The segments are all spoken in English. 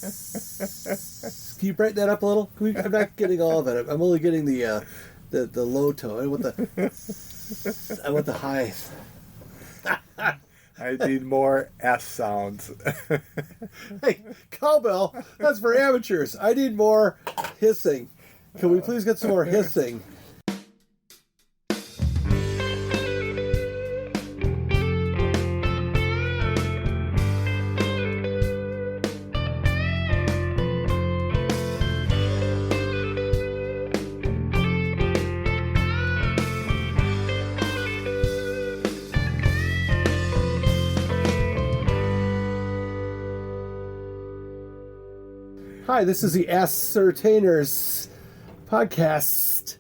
Can you brighten that up a little? I'm not getting all of it. I'm only getting the low tone. I want the high. I need more S sounds. Hey, cowbell, that's for amateurs. I need more hissing. Can we please get some more hissing? Hi, this is the TheAscertainers podcast.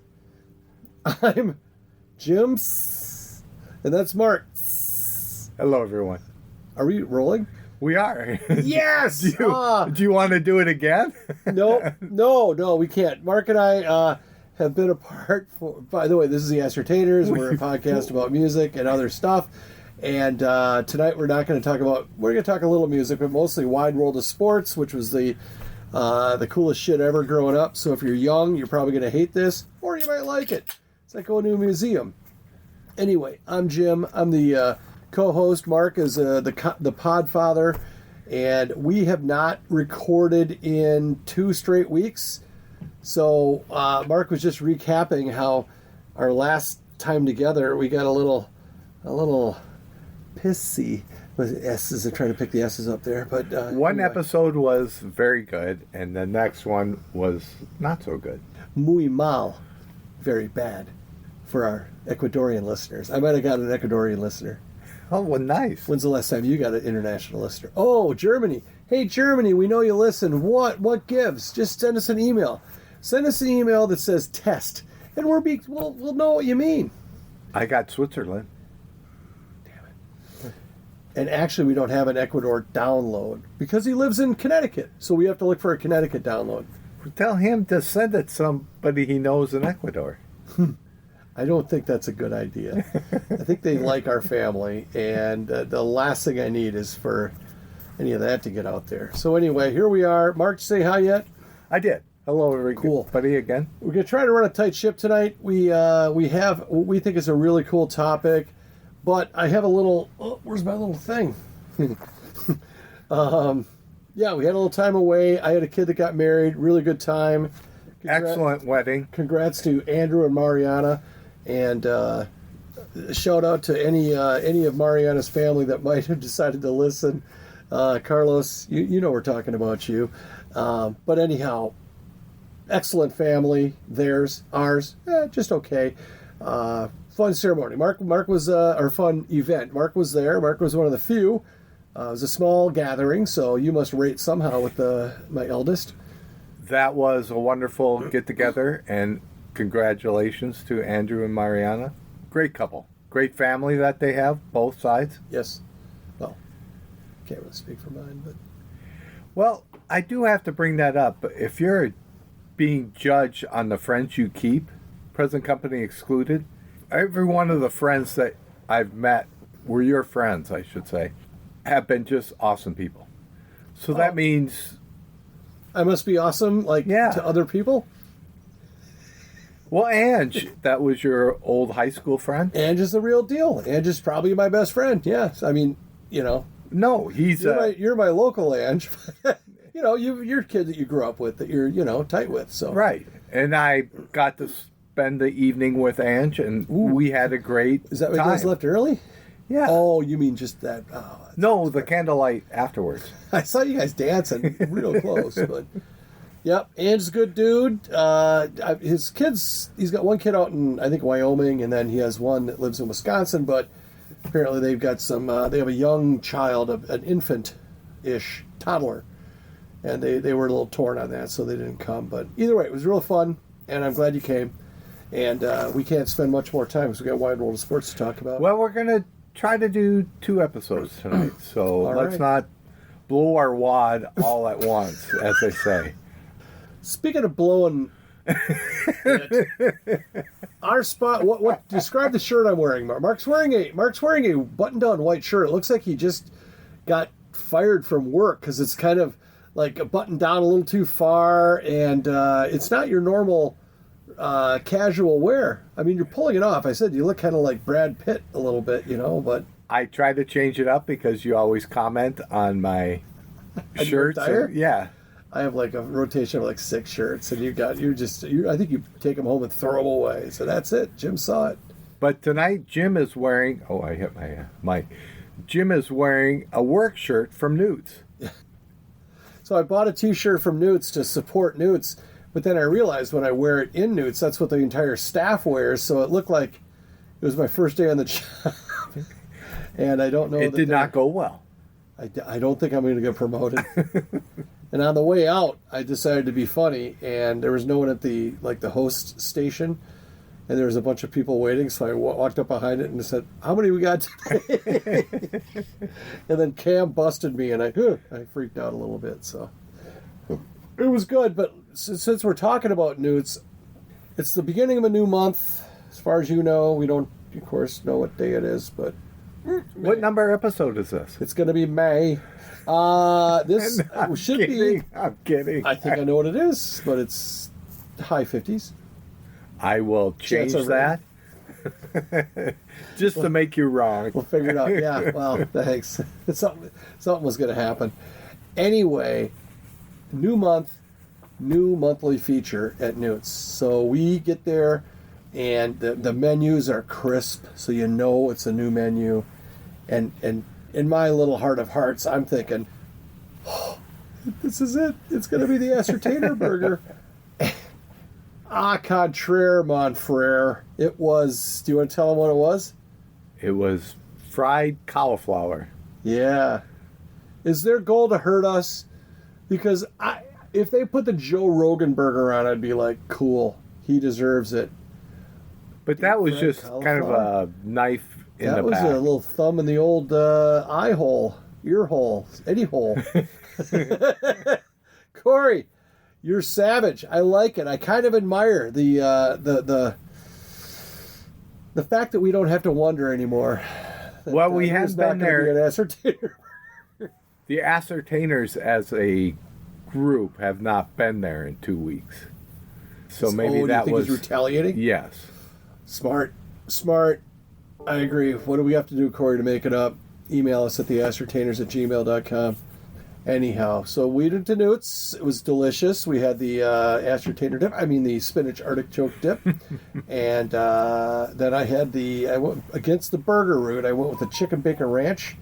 I'm Jim's, and that's Mark's. Hello, everyone. Are we rolling? We are. Yes! Do you want to do it again? No, we can't. Mark and I have been apart for... By the way, this is the TheAscertainers. We're a podcast about music and other stuff. And tonight we're not going to talk about... We're going to talk a little music, but mostly Wide World of Sports, which was the coolest shit ever growing up. So if you're young, you're probably going to hate this, or you might like it. It's like going to a museum. Anyway, I'm Jim. I'm the co-host. Mark is the podfather, and we have not recorded in 2 straight weeks. So Mark was just recapping how our last time together we got a little pissy. With S's, I'm trying to pick the S's up there, but one anyway. episode was very good, and the next one was not so good. Muy mal, very bad, for our Ecuadorian listeners. I might have got an Ecuadorian listener. Oh, well, nice. When's the last time you got an international listener? Oh, Germany. Hey, Germany, we know you listen. What gives? Just send us an email. Send us an email that says test, and we'll know what you mean. I got Switzerland. And actually, we don't have an Ecuador download because he lives in Connecticut. So we have to look for a Connecticut download. Tell him to send it to somebody he knows in Ecuador. I don't think that's a good idea. I think they like our family. And the last thing I need is for any of that to get out there. So anyway, here we are. Mark, say hi yet? I did. Hello, everybody again. We're going to try to run a tight ship tonight. We have what we think is a really cool topic. But I have a little... Oh, where's my little thing? Yeah, we had a little time away. I had a kid that got married. Really good time. Excellent wedding. Congrats to Andrew and Mariana. And shout out to any of Mariana's family that might have decided to listen. Carlos, you know we're talking about you. But anyhow, excellent family. Theirs, ours, just okay. Fun ceremony. Mark was our fun event. Mark was there. Mark was one of the few. It was a small gathering, so you must rate somehow with my eldest. That was a wonderful get-together, and congratulations to Andrew and Mariana. Great couple. Great family that they have, both sides. Yes. Well, can't really speak for mine, but... Well, I do have to bring that up. If you're being judged on the friends you keep, present company excluded, every one of the friends that I've met were your friends, I should say, have been just awesome people. So that means... I must be awesome, to other people? Well, Ange, that was your old high school friend? Ange is the real deal. Ange is probably my best friend, yes. I mean, No, he's... You're my local Ange. You're a kid that you grew up with, that you're, tight with. So Right. And I got to spend the evening with Ange, and we had a great Is that why you time. guys left early? Yeah. Oh, you mean just that? Oh, No, the candlelight afterwards. I saw you guys dancing real close, but yep, Ange's a good dude. His kids, he's got one kid out in, I think, Wyoming, and then he has one that lives in Wisconsin, but apparently they've got they have a young child, an infant-ish toddler, and they were a little torn on that, so they didn't come. But either way, it was real fun, and I'm glad you came. And we can't spend much more time because we got Wide World of Sports to talk about. Well, we're going to try to do 2 episodes tonight, so let's not blow our wad all at once, as they say. Speaking of blowing it, our spot. What? Describe the shirt I'm wearing. Mark's wearing a button-down white shirt. It looks like he just got fired from work because it's kind of like buttoned down a little too far, and it's not your normal casual wear. I mean, you're pulling it off. I said you look kind of like Brad Pitt a little bit, but I try to change it up because you always comment on my shirts. Yeah. I have like a rotation of like 6 shirts, and I think you take them home and throw them away. So that's it. Jim saw it. But tonight, Jim is wearing. Oh, I hit my mic. Jim is wearing a work shirt from Newt's. So I bought a T-shirt from Newt's to support Newt's, but then I realized when I wear it in Newt's, that's what the entire staff wears. So it looked like it was my first day on the job, and I don't know. It did not go well. I don't think I'm going to get promoted. And on the way out, I decided to be funny, and there was no one at the host station, and there was a bunch of people waiting. So I walked up behind it and said, "How many we got today?" And then Cam busted me, and I freaked out a little bit. So it was good. But since we're talking about Newts, it's the beginning of a new month. As far as you know, we don't, of course, know what day it is, but what number episode is this? It's going to be May. This should be. I'm kidding. I think I know what it is, but it's high 50s. I will change that. Just to make you wrong. We'll figure it out. Yeah, well, thanks. Something was going to happen. Anyway, new month, new monthly feature at Newt's. So we get there, and the menus are crisp, so you know it's a new menu. And in my little heart of hearts, I'm thinking, oh, this is it. It's going to be the Ascertainer burger. Contraire, mon frere. It was, do you want to tell them what it was? It was fried cauliflower. Yeah. Is their goal to hurt us? Because if they put the Joe Rogan burger on, I'd be like, cool. He deserves it. But that was just kind of a knife in the back. That was a little thumb in the old eye hole, ear hole, Eddie hole. Corey, you're savage. I like it. I kind of admire the fact that we don't have to wonder anymore. Well, we have been there. An ascertainer. The Ascertainers as a group have not been there in 2 weeks. So maybe that do you think was he's retaliating? Yes. Smart. I agree. What do we have to do, Corey, to make it up? Email us at theascertainers@gmail.com. Anyhow, so we did the Newts. It was delicious. We had the ascertainer dip. I mean, the spinach artichoke dip. And then I went against the burger route. I went with the chicken bacon ranch.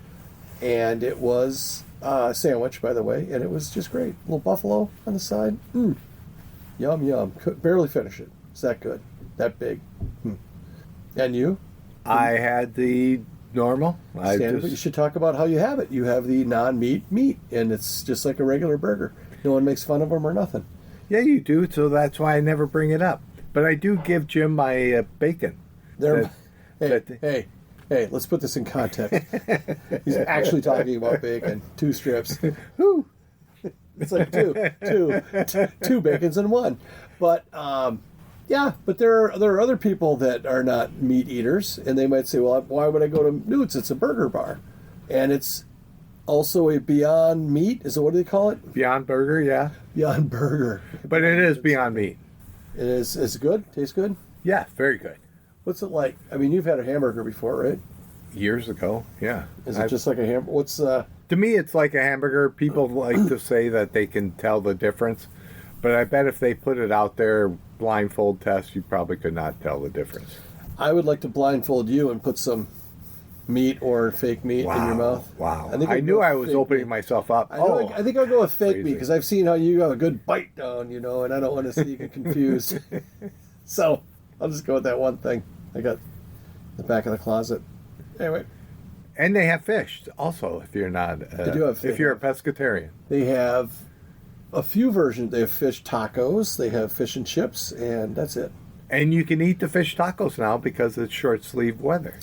And it was a sandwich, by the way. And it was just great. A little buffalo on the side. Yum, yum. Could barely finish it. It's that good. That big. And you? I had the normal. But you should talk about how you have it. You have the non-meat meat, and it's just like a regular burger. No one makes fun of them or nothing. Yeah, you do, so that's why I never bring it up. But I do give Jim my bacon. Hey, let's put this in context. He's actually talking about bacon. 2 strips. Whew. It's like two bacons in one. But yeah, but there are other people that are not meat eaters, and they might say, well, why would I go to Newt's? It's a burger bar. And it's also a Beyond Meat. Is it, what do they call it? Beyond Burger, yeah. Beyond Burger. But it is Beyond Meat. It is. Is it good? Tastes good? Yeah, very good. What's it like? I mean, you've had a hamburger before, right? Years ago, yeah. Is it just like a hamburger? What's To me, it's like a hamburger. People like to say that they can tell the difference. But I bet if they put it out there, blindfold test, you probably could not tell the difference. I would like to blindfold you and put some meat or fake meat in your mouth. Wow. I knew I was opening myself up. I think I'll go with fake meat because I've seen how you have a good bite down, and I don't want to see you get confused. So I'll just go with that one thing I got in the back of the closet. Anyway. And they have fish also if you're not. They do have fish. If you're a pescatarian. They have a few versions. They have fish tacos, they have fish and chips, and that's it. And you can eat the fish tacos now because it's short sleeve weather.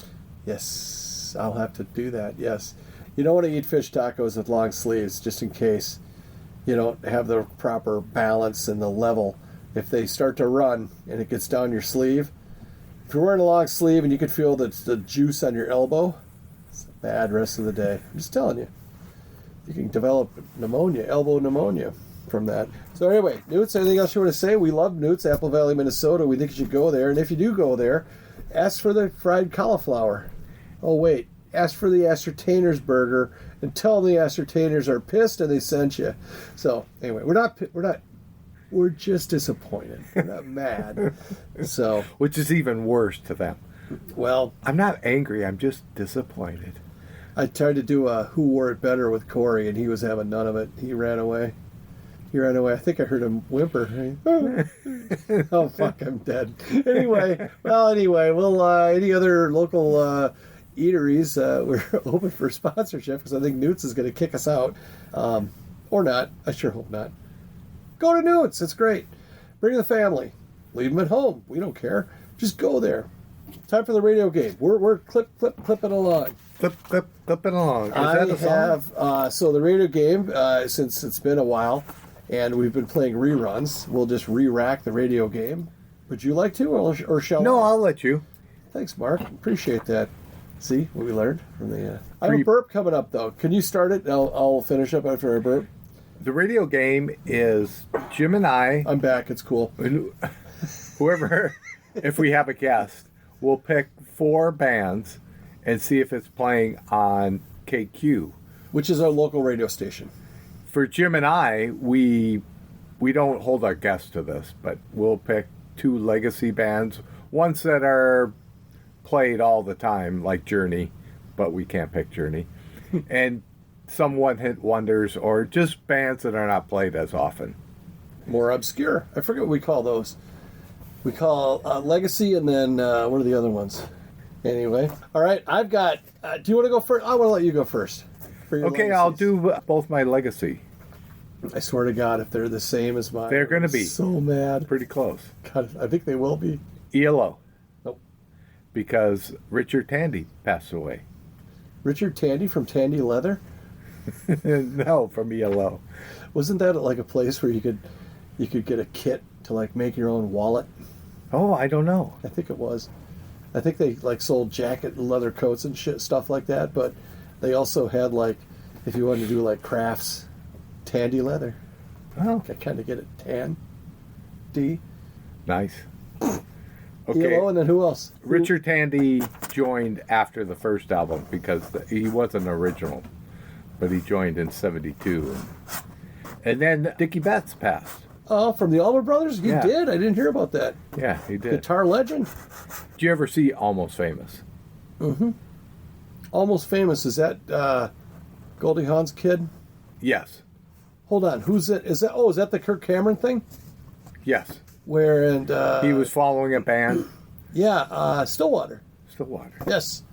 Yes, I'll have to do that, yes. You don't want to eat fish tacos with long sleeves, just in case you don't have the proper balance and the level. If they start to run and it gets down your sleeve, if you're wearing a long sleeve and you can feel the juice on your elbow, it's a bad rest of the day. I'm just telling you. You can develop pneumonia, elbow pneumonia from that. So anyway, Newt's, anything else you want to say? We love Newt's, Apple Valley, Minnesota. We think you should go there. And if you do go there, ask for the fried cauliflower. Oh, wait. Ask for the Ascertainers burger and tell them the Ascertainers are pissed and they sent you. So anyway, we're just disappointed. We're not mad. So, which is even worse to them. Well, I'm not angry. I'm just disappointed. I tried to do a Who Wore It Better with Corey, and he was having none of it. He ran away. I think I heard him whimper. Oh, fuck, I'm dead. Anyway, well, any other local eateries, we're open for sponsorship because I think Newt's is going to kick us out. Or not. I sure hope not. Go to Newt's. It's great. Bring the family. Leave them at home. We don't care. Just go there. Time for the radio game. We're clipping along. Clipping along. Is I that a song? have, so the radio game, since it's been a while, and we've been playing reruns, we'll just re-rack the radio game. Would you like to, or shall I? No, I'll let you. Thanks, Mark. Appreciate that. See what we learned from the... I have a burp coming up, though. Can you start it? I'll finish up after I burp. The radio game is Jim and I... I'm back. It's cool. Whoever, if we have a guest, we'll pick 4 bands and see if it's playing on KQ. Which is our local radio station. For Jim and I, we don't hold our guests to this, but we'll pick 2 legacy bands, ones that are played all the time, like Journey, but we can't pick Journey, and some one-hit wonders, or just bands that are not played as often. More obscure. I forget what we call those. We call Legacy, and then what are the other ones? Anyway. All right, I've got... do you want to go first? I want to let you go first. Okay, I'll do both my Legacy. I swear to God, if they're the same as mine... They're going to be. So mad. Pretty close. God, I think they will be. ELO. Nope. Because Richard Tandy passed away. Richard Tandy from Tandy Leather? No, from ELO. Wasn't that like a place where you could get a kit to like make your own wallet? Oh, I don't know. I think it was. I think they like sold jacket and leather coats and shit stuff like that, but they also had like, if you wanted to do like crafts, Tandy Leather. Oh. I kind of get it. Tan. D. Nice. Okay. ELO, and then who else? Richard Tandy joined after the first album because he wasn't original, but he joined in '72. And then Dickey Betts passed. Oh, from the Allman Brothers? You Yeah. did? I didn't hear about that. Yeah, he did. Guitar legend? Did you ever see Almost Famous? Mm-hmm. Almost Famous. Is that Goldie Hawn's kid? Yes. Hold on. Who's it? Is that the Kirk Cameron thing? Yes. Where and He was following a band. Yeah, Stillwater. Stillwater. Yes.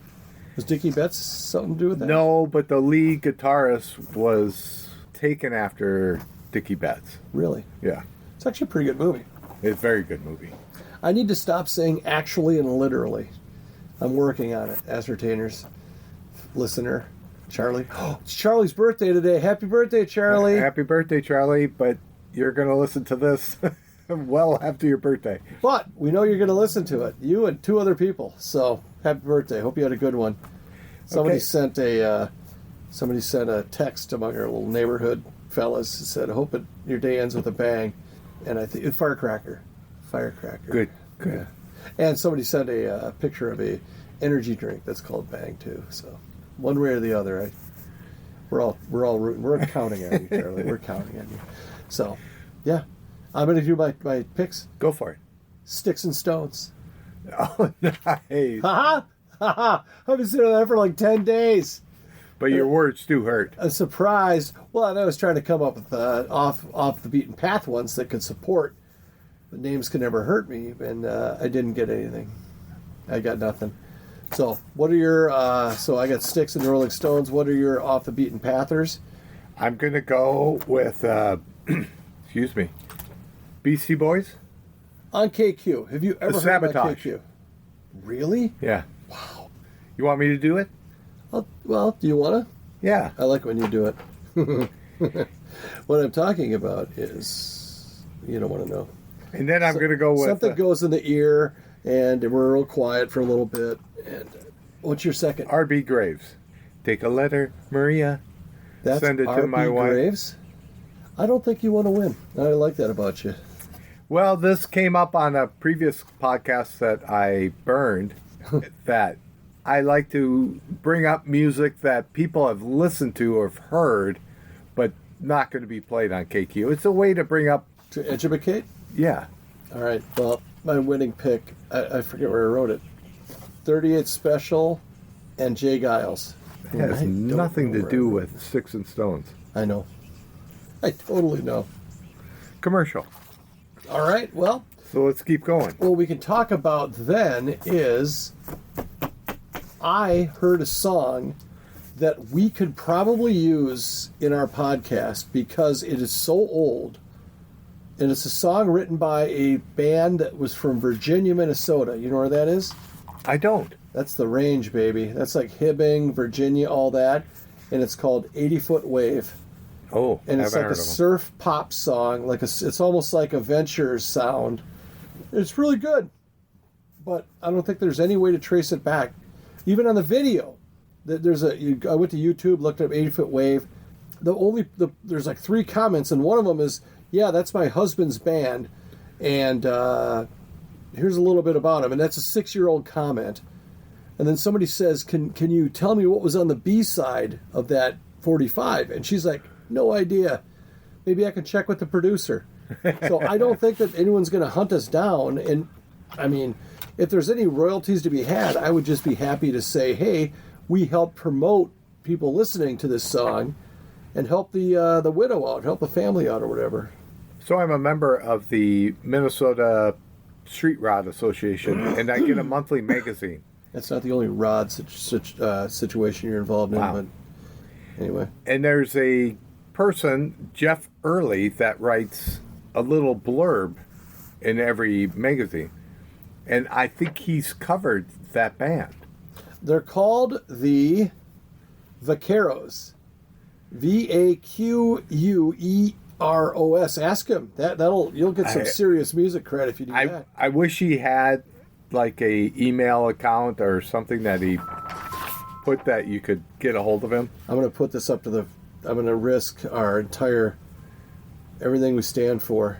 Was Dickey Betts something to do with that? No, but the lead guitarist was taken after Dickey Betts. Really? Yeah. It's actually a pretty good movie. It's a very good movie. I need to stop saying actually and literally. I'm working on it. Ascertainers, listener, Charlie. Oh, it's Charlie's birthday today. Happy birthday, Charlie. Happy birthday, Charlie, but you're going to listen to this well after your birthday. But we know you're going to listen to it. You and 2 other people. So happy birthday. Hope you had a good one. Somebody sent a text among our little neighborhood fellas. It said, I hope your day ends with a bang. And I think firecracker. Good. Yeah. And somebody sent a picture of a energy drink that's called Bang too. So one way or the other, we're all rooting. We're counting on you, Charlie. We're counting on you. So, yeah, I'm going to do my picks. Go for it. Sticks and Stones. Oh, nice. Ha ha! I've been sitting on that for like 10 days. But your words do hurt. I'm surprised. Well, I was trying to come up with off the beaten path ones that could support. The names could never hurt me, and I didn't get anything. I got nothing. So, what are your? So I got Sticks and the Rolling Stones. What are your off the beaten pathers? I'm gonna go with excuse me, Beastie Boys On KQ. Have you ever heard Sabotage. about KQ? Really? Yeah. Wow. You want me to do it? Well, do you want to? Yeah. I like when you do it. What I'm talking about is, you don't want to know. And then I'm going to go with... Something goes in the ear, and we're real quiet for a little bit. And what's your second? R.B. Graves. Take a letter, Maria. That's Send it to R.P. my wife. Graves. I don't think you want to win. I like that about you. Well, this came up on a previous podcast that I burned, that I like to bring up music that people have listened to or have heard, but not going to be played on KQ. It's a way to bring up... To educate? Yeah. All right. Well, my winning pick, I forget where I wrote it. 38 Special and Jay Giles. It has nothing to do with Sticks and Stones. I know. I totally know. Commercial. All right. Well, So let's keep going. what we can talk about then is I heard a song that we could probably use in our podcast because it is so old. And it's a song written by a band that was from Virginia, Minnesota. You know where that is? I don't. That's the range, baby. That's like Hibbing, Virginia, all that. And it's called 80-Foot Wave. Oh, And it's haven't like heard a of them. surf pop song. It's almost like a Ventures sound. It's really good. But I don't think there's any way to trace it back. Even on the video. I went to YouTube, looked up 80-Foot Wave. There's like 3 comments, and one of them is, yeah, that's my husband's band. And here's a little bit about him. And that's a 6-year-old comment. And then somebody says, can you tell me what was on the B-side of that 45? And she's like, no idea. Maybe I can check with the producer. So I don't think that anyone's going to hunt us down. And, I mean, if there's any royalties to be had, I would just be happy to say, hey, we help promote people listening to this song and help the widow out, help the family out or whatever. So I'm a member of the Minnesota Street Rod Association, and I get a monthly magazine. That's not the only rod situation you're involved in, Wow. but anyway. And there's a person, Jeff Early, that writes a little blurb in every magazine. And I think he's covered that band. They're called the Vaqueros. Vaqueros. Ask him. You'll get some serious music credit if you do that. I wish he had like a email account or something that he put that you could get a hold of him. I'm going to put this up to I'm going to risk our entire everything we stand for.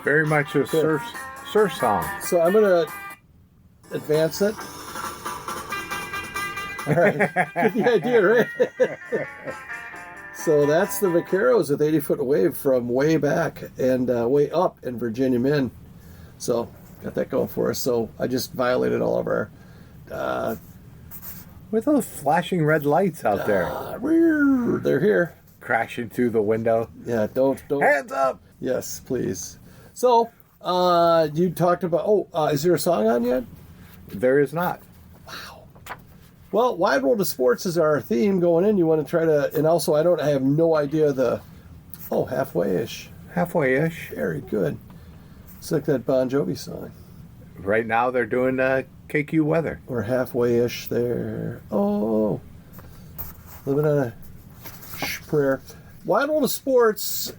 Very much a surf song. So I'm going to advance it. All right. Get the idea, right? So that's the Vaqueros with 80-Foot Wave from way back and way up in Virginia Min. So got that going for us. So I just violated all of our... With those flashing red lights out there. They're here. Crashing through the window. Yeah, don't... Hands up! Yes, please. So, you talked about... is there a song on yet? There is not. Wow. Well, Wide World of Sports is our theme going in. You want to try to... And also, I have no idea halfway-ish. Halfway-ish. Very good. It's like that Bon Jovi song. Right now they're doing KQ weather. We're halfway-ish there. Oh. Living on a prayer. Wide World of Sports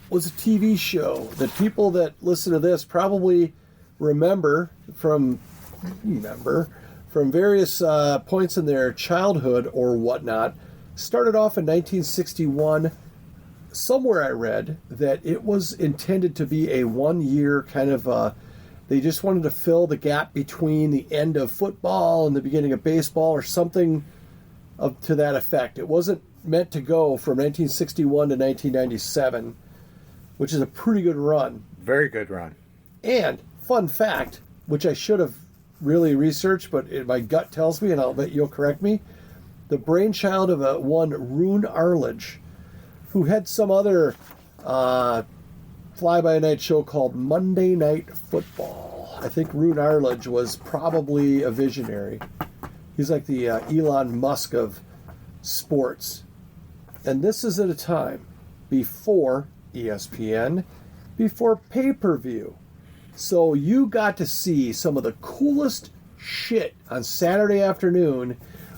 was a TV show that people that listen to this probably remember from various points in their childhood or whatnot. Started off in 1961. Somewhere I read that it was intended to be a one-year kind of... they just wanted to fill the gap between the end of football and the beginning of baseball or something to that effect. It wasn't meant to go from 1961 to 1997, which is a pretty good run. Very good run. And, fun fact, which I should have really researched, but my gut tells me, and I'll bet you'll correct me, the brainchild of one Rune Arledge, who had some other fly-by-night show called Monday Night Football. I think Rune Arledge was probably a visionary. He's like the Elon Musk of sports. And this is at a time before ESPN, before pay-per-view. So you got to see some of the coolest shit on Saturday afternoon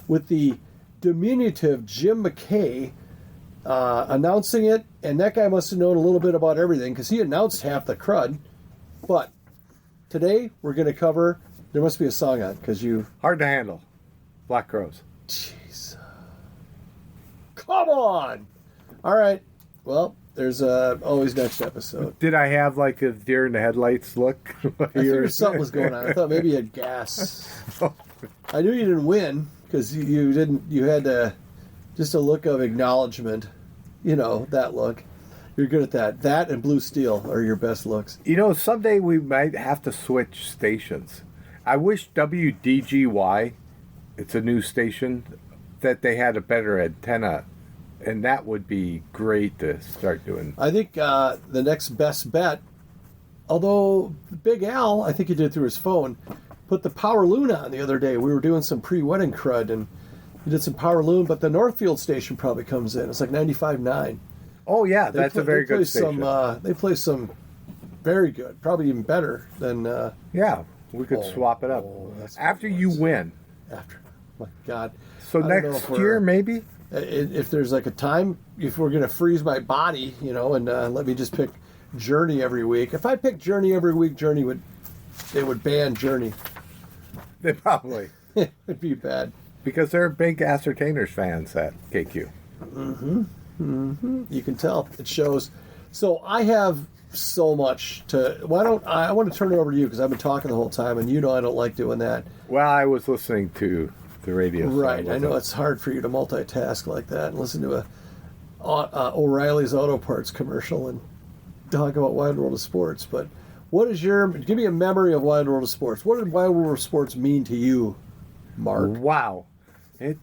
with the diminutive Jim McKay announcing it, and that guy must have known a little bit about everything because he announced half the crud. But today we're going to cover. There must be a song on because you. Hard to handle. Black Crowes. Jeez. Come on. All right. Well, there's always next episode. Did I have like a deer in the headlights look? I figured something was going on. I thought maybe you had gas. I knew you didn't win because you didn't. You had just a look of acknowledgement. You know that look. You're good at that. That and Blue Steel are your best looks. You know, someday we might have to switch stations. I wish WDGY, it's a new station, that they had a better antenna. And that would be great to start doing. I think the next best bet, although Big Al, I think he did through his phone, put the Power Loon on the other day. We were doing some pre-wedding crud, and he did some Power Loon, but the Northfield station probably comes in. It's like 95.9. Oh, yeah, that's a very good station. They play some very good, probably even better than... yeah, we could swap it up. After you win. After. Oh, my God. So next year, maybe? If there's like a time, if we're going to freeze my body, you know, and let me just pick Journey every week. If I pick Journey every week, they would ban Journey. They probably. It'd be bad. Because they're big Ascertainers fans at KQ. Mm-hmm. Mm-hmm. You can tell. It shows. So I have so much to... I want to turn it over to you because I've been talking the whole time, and you know I don't like doing that. Well, I was listening to the radio. Right. I know it's hard for you to multitask like that and listen to a O'Reilly's Auto Parts commercial and talk about Wide World of Sports. But give me a memory of Wide World of Sports. What did Wide World of Sports mean to you, Mark? Wow. It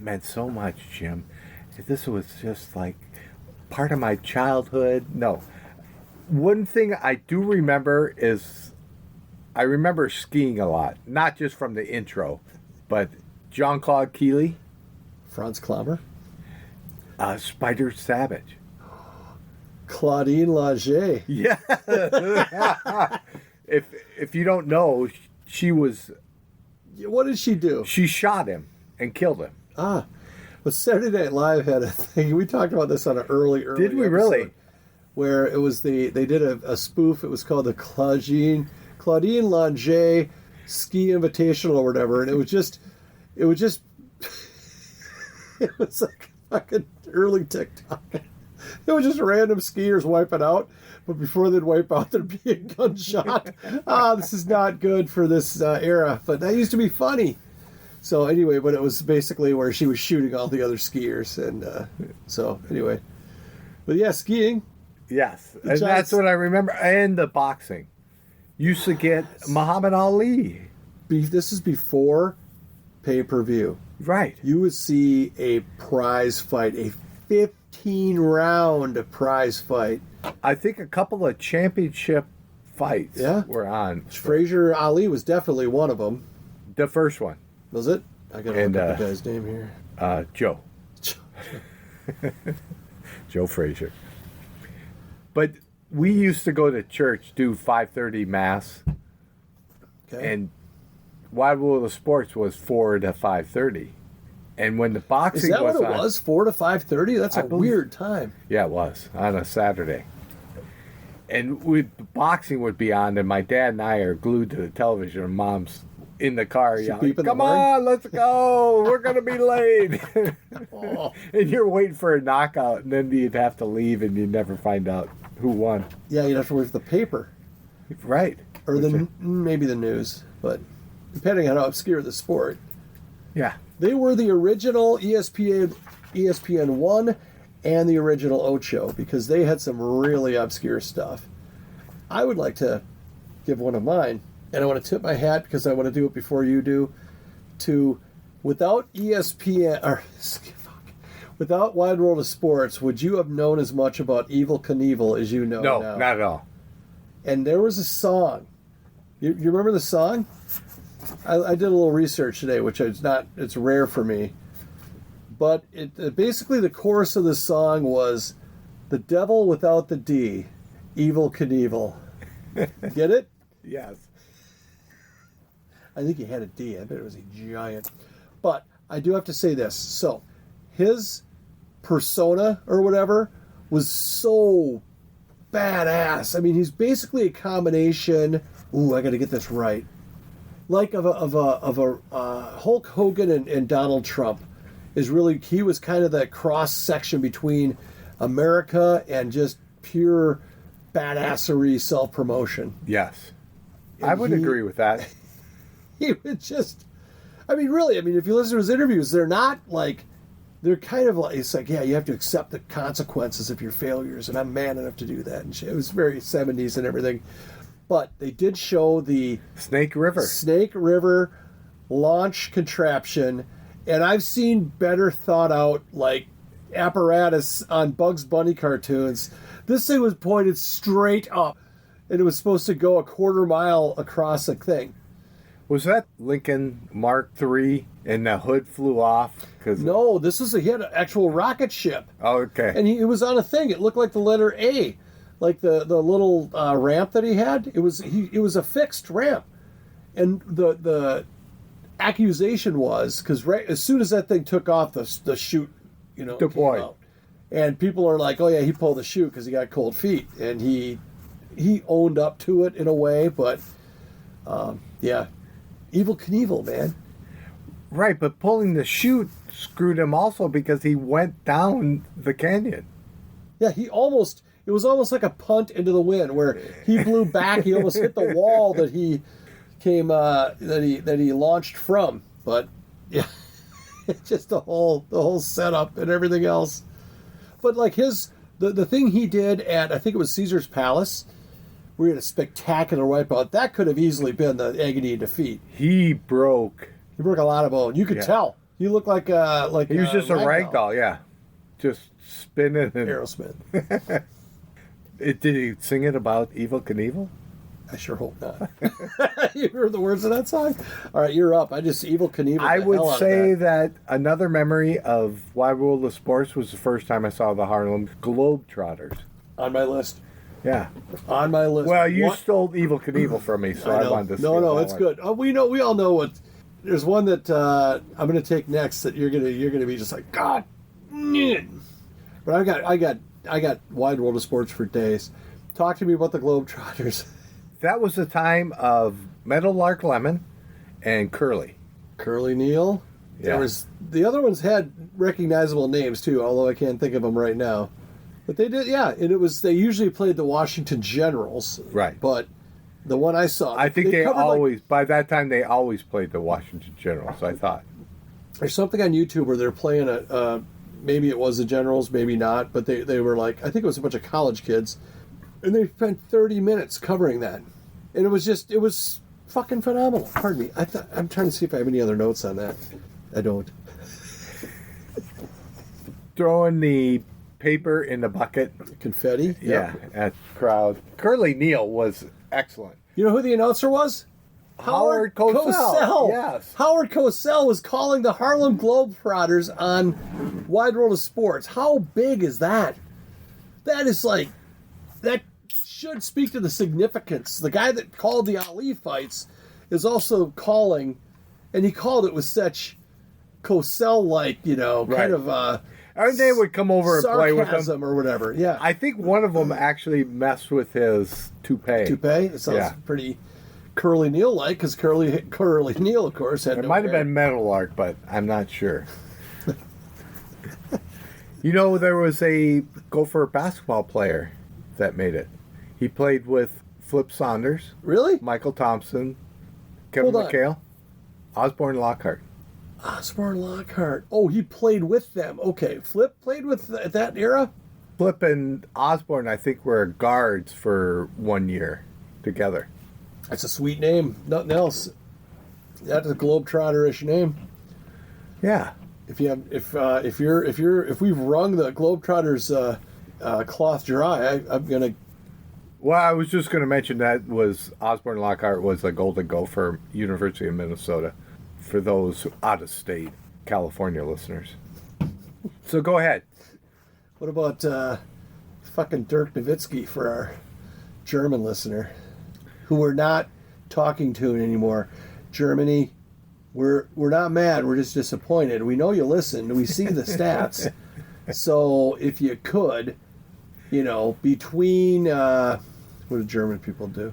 meant so much, Jim. This was just like part of my childhood. No. One thing I do remember is I remember skiing a lot, not just from the intro, but Jean-Claude Keeley. Franz Klammer. Spider Savage. Claudine Longet. Yeah. If you don't know, she was... What did she do? She shot him and killed him. But Saturday Night Live had a thing. We talked about this on an early Did we really? Where it was they did a spoof. It was called the Claudine Longet Ski Invitational or whatever, and it was like fucking early TikTok. It was just random skiers wiping out, but before they'd wipe out, there'd be a gunshot. This is not good for this era, but that used to be funny. So anyway, but it was basically where she was shooting all the other skiers, and so anyway. But yeah, skiing. Yes, and that's what I remember. And the boxing. Used to get Muhammad Ali. This is before pay-per-view. Right. You would see a prize fight, a 15-round prize fight. I think a couple of championship fights were on. Frazier Ali was definitely one of them. The first one. Was it? I got to look up the guy's name here. Joe. Joe Frazier. But we used to go to church, do 5:30 Mass. Okay. And Wide World of Sports was 4 to 5:30. And when the boxing was on... Is that what it was? 4 to 5:30? That's a weird time. Yeah, it was. On a Saturday. And boxing would be on, and my dad and I are glued to the television, and Mom's in the car yelling, "Come on, let's go. We're going to be late." And you're waiting for a knockout, and then you'd have to leave, and you'd never find out who won. Yeah, you'd have to wait for the paper. Right. Or maybe the news, but depending on how obscure the sport. Yeah. They were the original ESPN1 and the original Ocho because they had some really obscure stuff. I would like to give one of mine, and I want to tip my hat because I want to do it before you do, to without without Wide World of Sports, would you have known as much about Evel Knievel as you know now? No, not at all. And there was a song. You remember the song? I did a little research today, which it's rare for me. But basically the chorus of the song was "The Devil Without the D, Evel Knievel." Get it? Yes. I think he had a D. I bet it was a giant. But I do have to say this. So his persona or whatever was so badass. I mean, he's basically a combination. Ooh, I got to get this right. Like of a Hulk Hogan and Donald Trump is really, he was kind of that cross section between America and just pure badassery self-promotion. Yes. And I would agree with that. He would just, I mean, really, I mean, if you listen to his interviews, they're not like, they're kind of like, it's like, yeah, you have to accept the consequences of your failures, and I'm man enough to do that. And shit. It was very 70s and everything. But they did show the Snake River launch contraption, and I've seen better thought out, like, apparatus on Bugs Bunny cartoons. This thing was pointed straight up, and it was supposed to go a quarter mile across a thing. Was that Lincoln Mark III and the hood flew off? No, this was he had an actual rocket ship. Oh, okay. And it was on a thing. It looked like the letter A, like the little ramp that he had. It was a fixed ramp, and the accusation was because right as soon as that thing took off, the chute, deployed. came out. And people are like, oh yeah, he pulled the chute because he got cold feet, and he owned up to it in a way, but yeah, Evil Knievel, man. Right, but pulling the chute screwed him also because he went down the canyon. Yeah, it was almost like a punt into the wind where he blew back. He almost hit the wall that he came that he launched from. But yeah, just the whole setup and everything else. But like the thing he did at, I think it was Caesar's Palace, we had a spectacular wipeout. That could have easily been the agony of defeat. He broke a lot of bone. You could tell. He looked like he was just a ragdoll, yeah, just spinning. And Aerosmith. Did he sing it about Evil Knievel? I sure hope not. You heard the words of that song? All right, you're up. Evil Knievel. I would say that another memory of Wide World of Sports was the first time I saw the Harlem Gloetrotters. On my list. Yeah. On my list. Well, you stole Evil Knievel from me, so I wanted to steal No, that it's one. good. We all know what. There's one that I'm going to take next that you're gonna be just like, God. But I got Wide World of Sports for days. Talk to me about the Globetrotters. That was the time of Meadowlark Lemon and Curly. Curly Neal. Yeah. The other ones had recognizable names too, although I can't think of them right now. But they did, yeah. And they usually played the Washington Generals. Right. But the one I saw, I think by that time they always played the Washington Generals, I thought. There's something on YouTube where they're playing maybe it was the Generals, maybe not, but they were like, I think it was a bunch of college kids, and they spent 30 minutes covering that. And it was fucking phenomenal. Pardon me. I'm trying to see if I have any other notes on that. I don't. Throwing the paper in the bucket. Confetti? Yeah, at crowd. Curly Neal was excellent. You know who the announcer was? Howard Cosell. Yes. Howard Cosell was calling the Harlem Globetrotters on Wide World of Sports. How big is that? That should speak to the significance. The guy that called the Ali fights is also calling, and he called it with such Cosell-like, kind of And they would come over and play with him or whatever. Yeah, I think one of them actually messed with his toupee. Toupee? It sounds pretty Curly Neal-like, because Curly Neal, of course, had It might have been Meadowlark, but I'm not sure. There was a Gopher basketball player that made it. He played with Flip Saunders. Really? Michael Thompson. Kevin McHale. Osborne Lockhart. Osborne Lockhart. Oh, he played with them. Okay. Flip played with at that era? Flip and Osborne, I think, were guards for 1 year together. That's a sweet name. Nothing else. That's a Globetrotter-ish name. Yeah. If we've wrung the Globetrotters cloth dry, I'm gonna. Well, I was just going to mention that Osborne Lockhart was a Golden Gopher, University of Minnesota, for those out-of-state California listeners. So go ahead. What about fucking Dirk Nowitzki for our German listener, who we're not talking to anymore? Germany, we're not mad. We're just disappointed. We know you listened. We see the stats. So if you could, between what do German people do?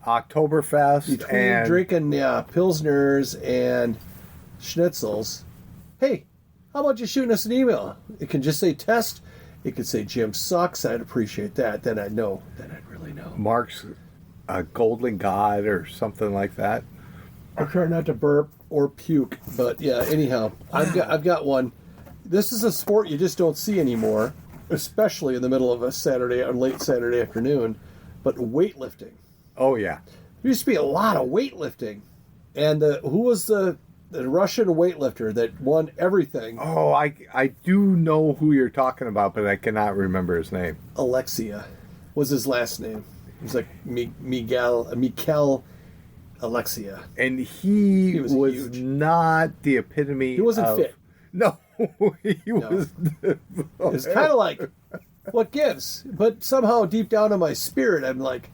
Oktoberfest Between and drinking Pilsners and schnitzels, hey, how about you shooting us an email? It can just say test. It could say Jim sucks. I'd appreciate that. Then I'd know. Then I'd really know. Mark's a golden god or something like that. I try not to burp or puke, but yeah. Anyhow, I've got one. This is a sport you just don't see anymore, especially in the middle of a Saturday or late Saturday afternoon. But weightlifting. Oh yeah, There used to be a lot of weightlifting, and who was the Russian weightlifter that won everything? Oh, I do know who you're talking about, but I cannot remember his name. Alexia was his last name. It was like Mikel Alexia. And he was huge. not the epitome. He wasn't fit. No, he was. It's kind of like, what gives? But somehow deep down in my spirit, I'm like,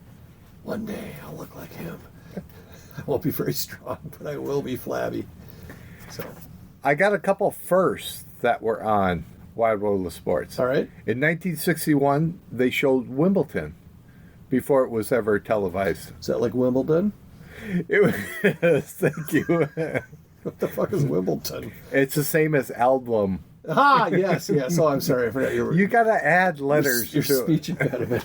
one day I'll look like him. I won't be very strong, but I will be flabby. So, I got a couple firsts that were on Wild World of Sports. all right. In 1961, they showed Wimbledon before it was ever televised. Is that like Wimbledon? It was, thank you. What the fuck is Wimbledon? It's the same as album. Ah, yes. Oh, I'm sorry. I forgot You got to add letters your to speech impediment.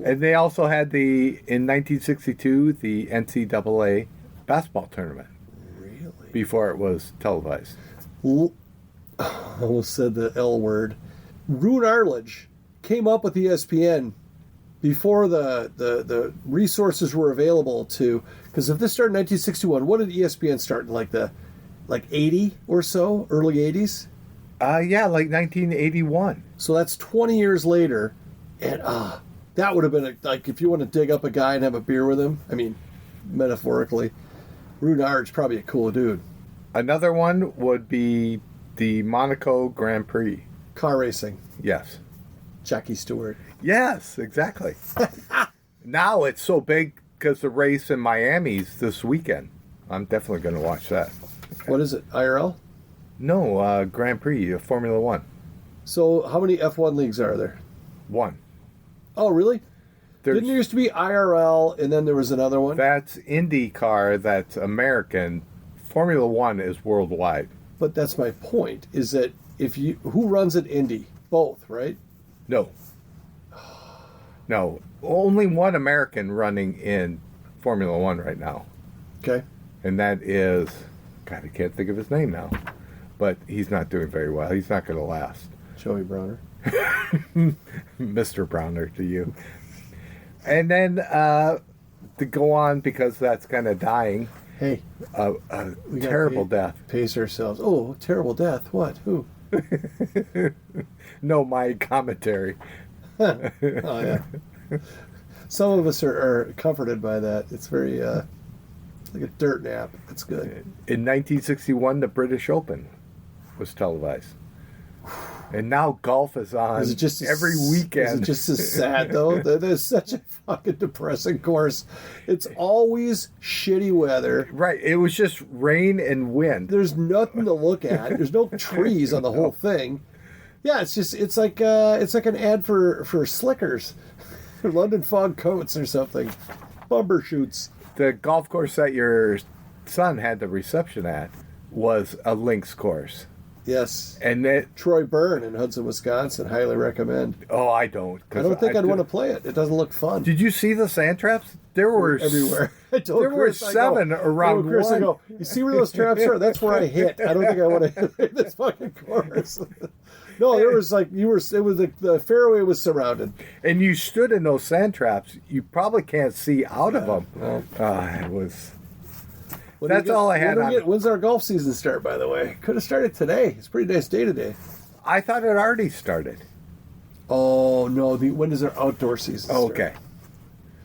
And they also had in 1962, the NCAA basketball tournament. Really? Before it was televised. I almost said the L word. Rune Arledge came up with ESPN before the resources were available to, because if this started in 1961, what did ESPN start in, like 80 or so, early 80s? Yeah, like 1981. So that's 20 years later, and that would have been like if you want to dig up a guy and have a beer with him. I mean, metaphorically, Rune Arledge probably a cool dude. Another one would be the Monaco Grand Prix. Car racing, Yes. Jackie Stewart. Yes, exactly. Now it's so big because the race in Miami's this weekend. I'm definitely going to watch that. What is it? IRL? No, Grand Prix, Formula One. So how many F1 leagues are there? One. Oh, really? There's, Didn't there used to be IRL and then there was another one? That's IndyCar, that's American. Formula One is worldwide. But that's my point, is that who runs at Indy? Both, right? No. No. Only one American running in Formula One right now. Okay. And that is, God, I can't think of his name now. But he's not doing very well. He's not going to last. Joey Browner. Mr. Browner to you. And then to go on, because that's kind of dying, Hey. a terrible death. Pace ourselves. Oh, terrible death. What? Who? No, my commentary. Oh, yeah. Some of us are comforted by that. It's very like a dirt nap. It's good. In 1961, the British Open was televised. And now golf is on Is it just every weekend. Is it just as sad, though? That is such a fucking depressing course. It's always shitty weather. Right. It was just rain and wind. There's nothing to look at. There's no trees on the whole thing. Yeah, it's like an ad for Slickers, London Fog Coats or something, Bumbershoots. The golf course that your son had the reception at was a links course. Yes, And that, Troy Byrne in Hudson, Wisconsin. Highly recommend. oh, I don't. I don't think I'd want to play it. It doesn't look fun. Did you see the sand traps? There were Everywhere. I told There were Chris, I go- seven around I told Chris, I one. go, you see where those traps are? That's where I hit. I don't think I want to hit this fucking course. No, there was like it was like the fairway was surrounded. And you stood in those sand traps. You probably can't see out of them. Well, It was. when do That's we get- all I had when do we on- get- When's our golf season start, by the way? Could have started today. It's a pretty nice day today. I thought it already started. Oh, no. When does our outdoor season start? Okay.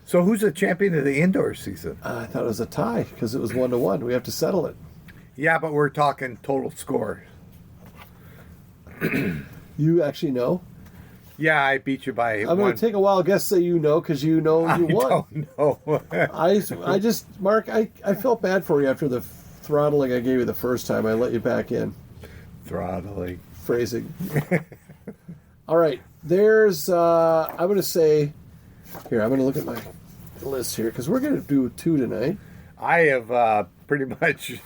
So who's the champion of the indoor season? I thought it was a tie because it was 1-1. We have to settle it. Yeah, but we're talking total score. You actually know? Yeah, I beat you by I'm going to take a wild guess, say you know, because you know you won. I don't know. I just, Mark, I felt bad for you after the throttling I gave you the first time. I let you back in. Throttling. Phrasing. All right. There's, I'm going to say, here, I'm going to look at my list here, because we're going to do 2 tonight. I have pretty much...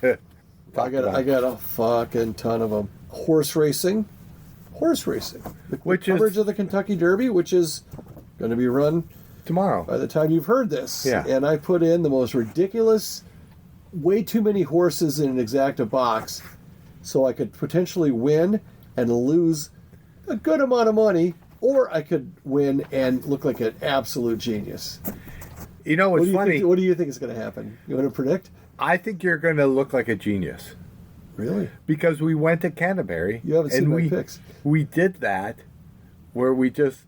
I got a fucking ton of them. Horse racing. The coverage of the Kentucky Derby, which is going to be run tomorrow by the time you've heard this. Yeah. And I put in the most ridiculous, way too many horses in an exacta box so I could potentially win and lose a good amount of money, or I could win and look like an absolute genius. You know what's funny? What do you think is going to happen? You want to predict? I think you're going to look like a genius. Really? Because we went to Canterbury. You haven't seen my picks. We did that where we just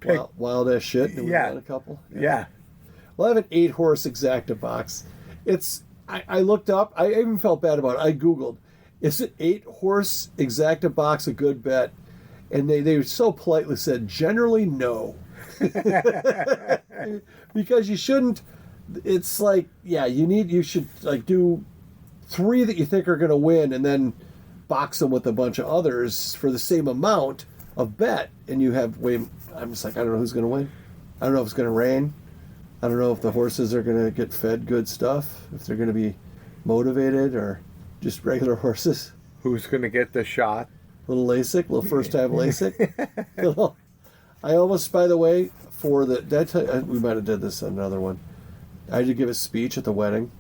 picked... Wild ass shit. And we won a couple. Yeah. Well, I have an 8-horse exacta box. I looked up. I even felt bad about it. I Googled, is an 8-horse exacta box a good bet? And they so politely said, generally no. Because you shouldn't... It's like, yeah, you should like do 3 that you think are going to win and then box them with a bunch of others for the same amount of bet. And you have I'm just like, I don't know who's going to win. I don't know if it's going to rain. I don't know if the horses are going to get fed good stuff, if they're going to be motivated or just regular horses. Who's going to get the shot? Little LASIK, little first-time LASIK. I almost, by the way, we might have did this on another one. I had to give a speech at the wedding.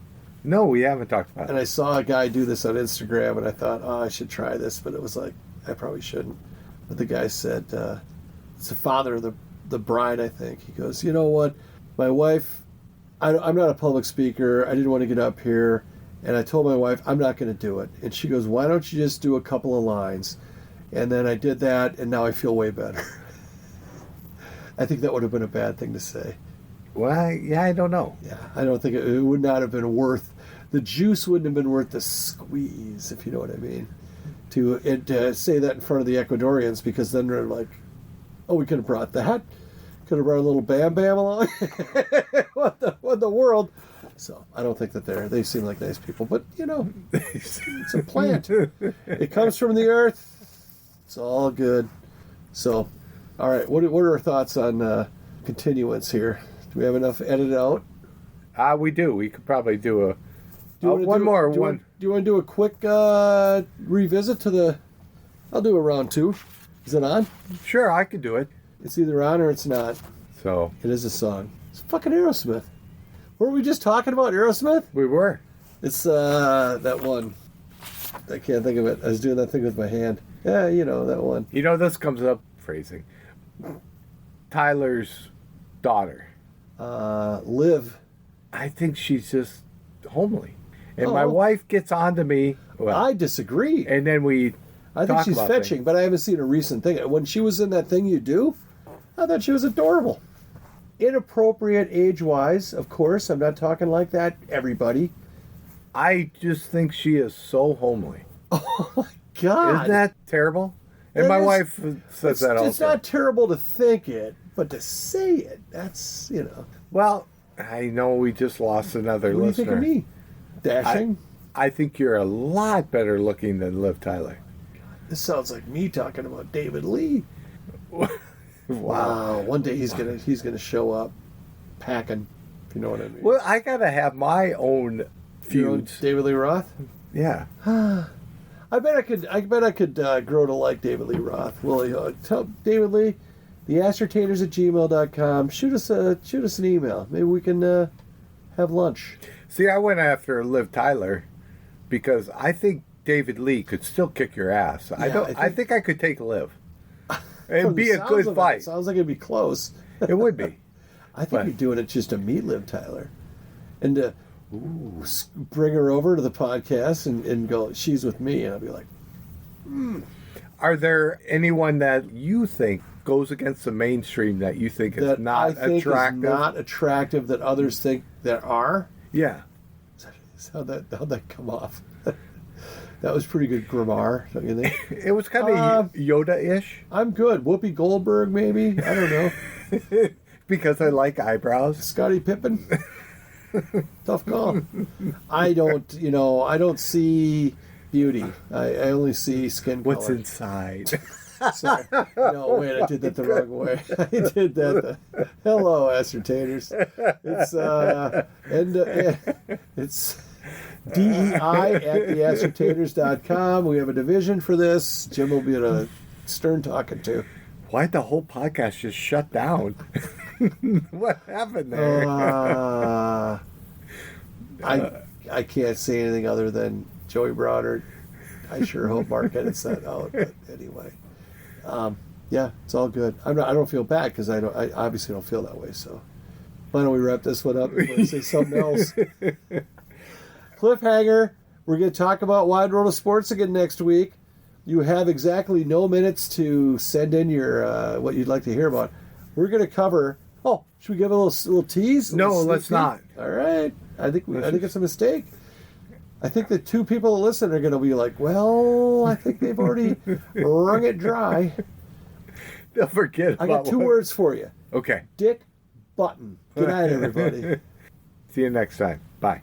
No, we haven't talked about it. And I saw a guy do this on Instagram, and I thought, I should try this, but it was like, I probably shouldn't. But the guy said, it's the father of the bride, I think. He goes, you know what? My wife, I'm not a public speaker. I didn't want to get up here. And I told my wife, I'm not going to do it. And she goes, why don't you just do a couple of lines? And then I did that, and now I feel way better. I think that would have been a bad thing to say. Well, yeah, I don't know. Yeah, I don't think it would not have been worth, the juice wouldn't have been worth the squeeze, if you know what I mean, to say that in front of the Ecuadorians, because then they're like, oh, we could have brought that. Could have brought a little Bam Bam along. what the world? So I don't think that they seem like nice people, but you know, it's a plant. It comes from the earth. It's all good. So, all right, what are our thoughts on continuance here? Do we have enough edited out? We do. We could probably do one Do more. you want to do a quick revisit to the... I'll do a round 2. Is it on? Sure, I could do it. It's either on or it's not. So it is a song. It's fucking Aerosmith. Weren't we just talking about Aerosmith? We were. It's that one. I can't think of it. I was doing that thing with my hand. Yeah, you know, that one. You know, this comes up, phrasing. Tyler's daughter. Liv. I think she's just homely. And my wife gets on to me. Well, I disagree. And then I think she's fetching, things. but I haven't seen a recent thing. When she was in that thing you do, I thought she was adorable. Inappropriate age-wise, of course. I'm not talking like that, everybody. I just think she is so homely. Oh, my God. Isn't that terrible? And my wife says that also. It's not terrible to think it, but to say it, that's, you know. Well, I know we just lost another listener. listener. What do you think of me? Dashing? I think you're a lot better looking than Liv Tyler. This sounds like me talking about David Lee. Wow. One day he's gonna show up packing, if you know what I mean. Well, I gotta have my own feuds. David Lee Roth? Yeah. I bet I could grow to like David Lee Roth. Well, tell David Lee, TheAscertainers@gmail.com. Shoot us an email. Maybe we can have lunch. See, I went after Liv Tyler because I think David Lee could still kick your ass. Yeah, I think I could take Liv. It'd be a good fight. It sounds like it'd be close. It would be. I think you're doing it just to meet Liv Tyler, and to bring her over to the podcast and go, she's with me, and I'll be like, Are there anyone that you think goes against the mainstream that you think is not attractive? Is not attractive that others think there are? Yeah. How'd that come off? That was pretty good grammar, don't you think? It was kind of Yoda-ish. I'm good. Whoopi Goldberg, maybe? I don't know. Because I like eyebrows. Scottie Pippen? Tough call. I don't see beauty. I only see skin color. What's inside? Sorry. No, wait, I did that the wrong way. I did that. Hello, ascertainers. It's DEI at TheAscertainers.com. We have a division for this. Jim will be at a stern talking to. Why'd the whole podcast just shut down? What happened there? I can't say anything other than Joey Broderick. I sure hope Mark edits that out. But anyway, yeah, it's all good. I don't feel bad because I obviously don't feel that way. So why don't we wrap this one up before I say something else? Cliffhanger. We're going to talk about Wide World of Sports again next week. You have exactly no minutes to send in your what you'd like to hear about. We're going to cover. Oh, should we give a little tease? No, let's not. All right. I think it's a mistake. I think the two people that listen are going to be like, well, I think they've already wrung it dry. They'll forget. I got two words for you. Okay. Dick Button. Good night, everybody. See you next time. Bye.